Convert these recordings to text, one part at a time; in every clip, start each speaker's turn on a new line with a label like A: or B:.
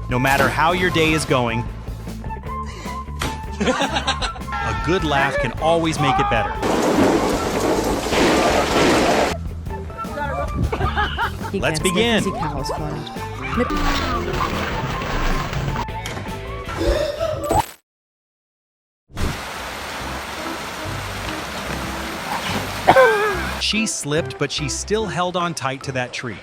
A: No matter how your day is going, a good laugh can always make it better. Let's begin. She slipped, but she still held on tight to that tree.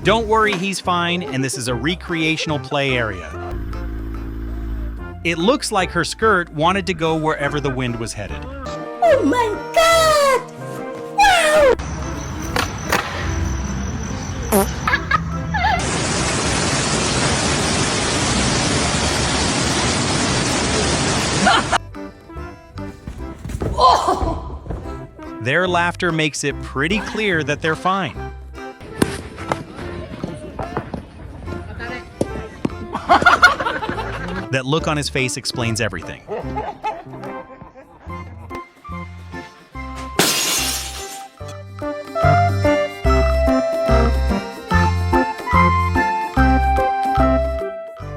A: Don't worry, he's fine, and this is a recreational play area. It looks like her skirt wanted to go wherever the wind was headed.
B: Oh my God! Wow!
A: Their laughter makes it pretty clear that they're fine. That look on his face explains everything.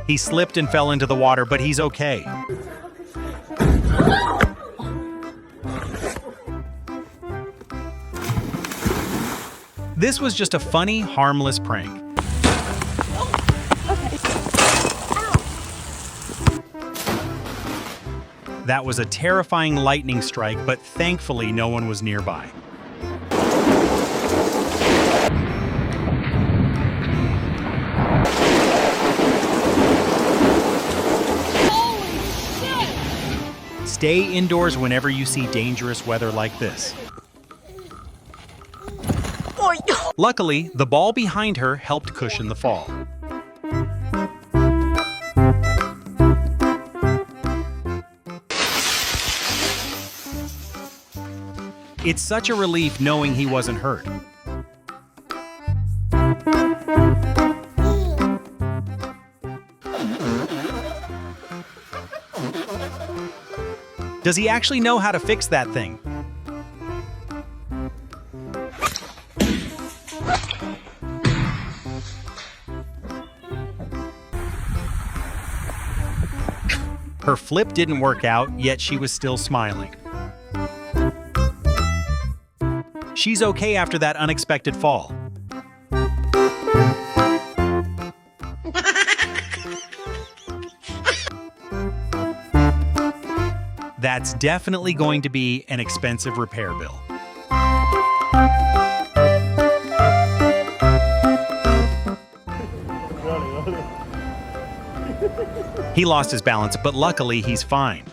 A: He slipped and fell into the water, but he's okay. This was just a funny, harmless prank. That was a terrifying lightning strike, but thankfully no one was nearby. Stay indoors whenever you see dangerous weather like this. Luckily, the ball behind her helped cushion the fall. It's such a relief knowing he wasn't hurt. Does he actually know how to fix that thing? Her flip didn't work out, yet she was still smiling. She's okay after that unexpected fall. That's definitely going to be an expensive repair bill. He lost his balance, but luckily he's fine.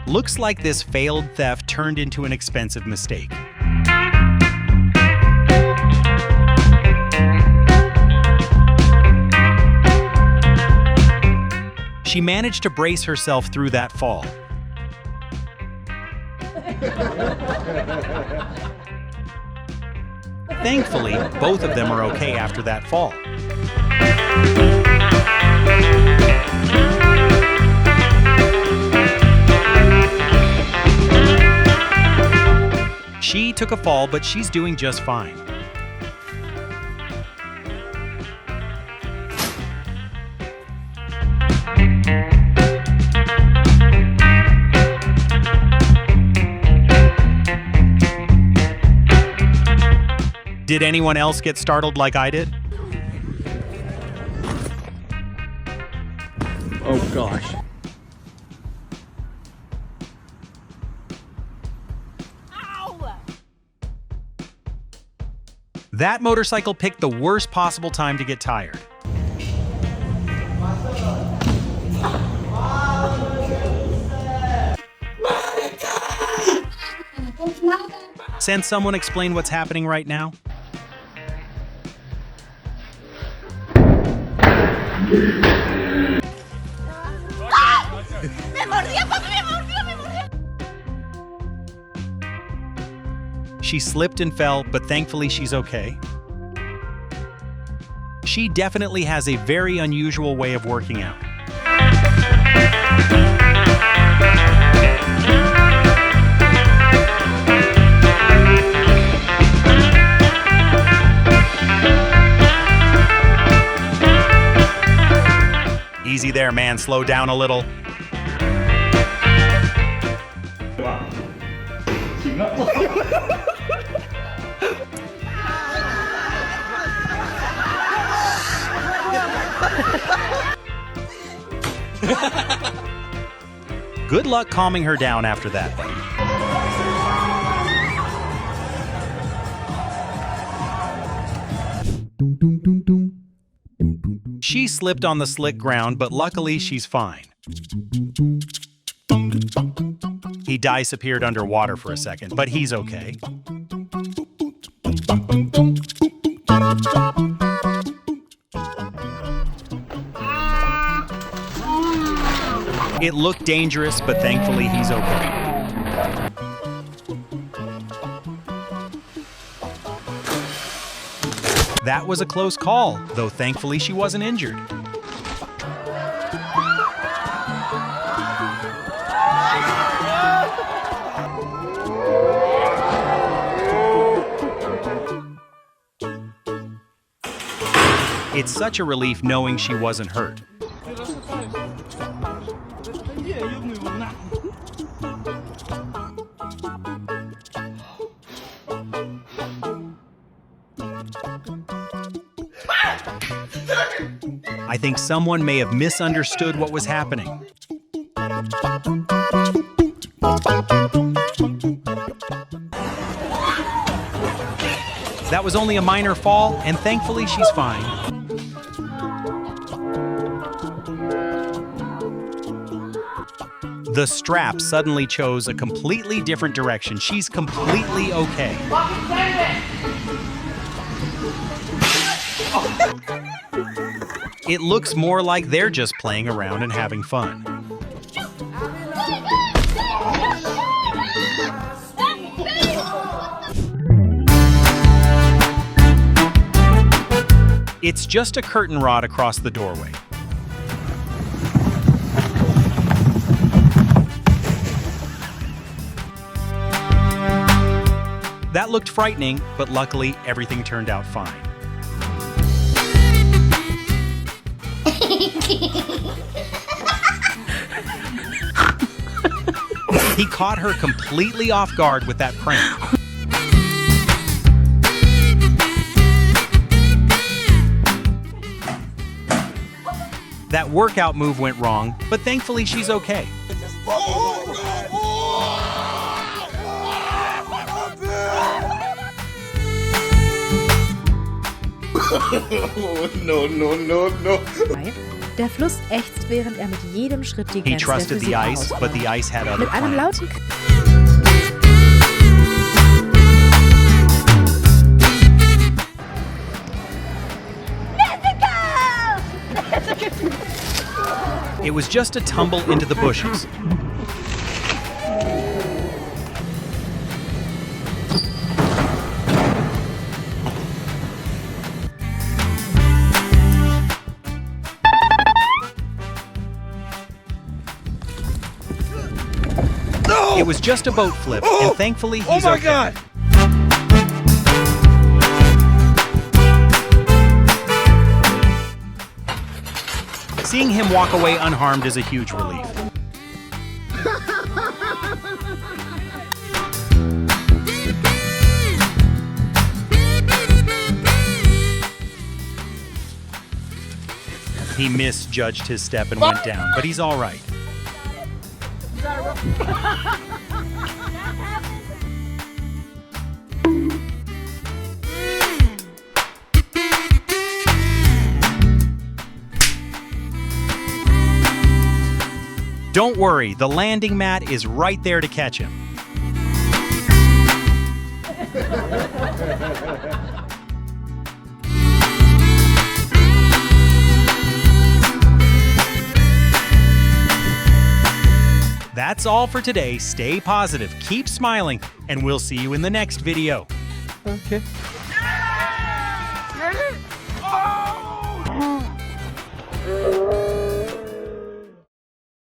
A: Looks like this failed theft turned into an expensive mistake. She managed to brace herself through that fall. Thankfully, both of them are okay after that fall. She took a fall, but she's doing just fine. Did anyone else get startled like I did?
C: Oh gosh.
A: That motorcycle picked the worst possible time to get tired. Can someone explain what's happening right now? She slipped and fell, but thankfully she's okay. She definitely has a very unusual way of working out. Easy there, man. Slow down a little. Good luck calming her down after that, buddy. She slipped on the slick ground, but luckily she's fine. He disappeared underwater for a second, but he's okay. It looked dangerous, but thankfully he's okay. That was a close call, though thankfully she wasn't injured. It's such a relief knowing she wasn't hurt. I think someone may have misunderstood what was happening. That was only a minor fall, and thankfully she's fine. The strap suddenly chose a completely different direction. She's completely okay. It looks more like they're just playing around and having fun. It's just a curtain rod across the doorway. That looked frightening, but luckily everything turned out fine. He caught her completely off guard with that prank. That workout move went wrong, but thankfully she's okay.
C: No. Der Fluss ächzt, während er mit jedem Schritt die
A: He
C: Grenze der
A: trusted the
C: Physik
A: ice, but the ice had other
C: Mit einem
A: plans.
C: lauten
A: It was just a tumble into the bushes. It was just a boat flip, and thankfully he's okay.
D: God!
A: Seeing him walk away unharmed is a huge relief. He misjudged his step and went down, but he's all right. Don't worry, the landing mat is right there to catch him. That's all for today. Stay positive, keep smiling, and we'll see you in the next video.
D: Okay.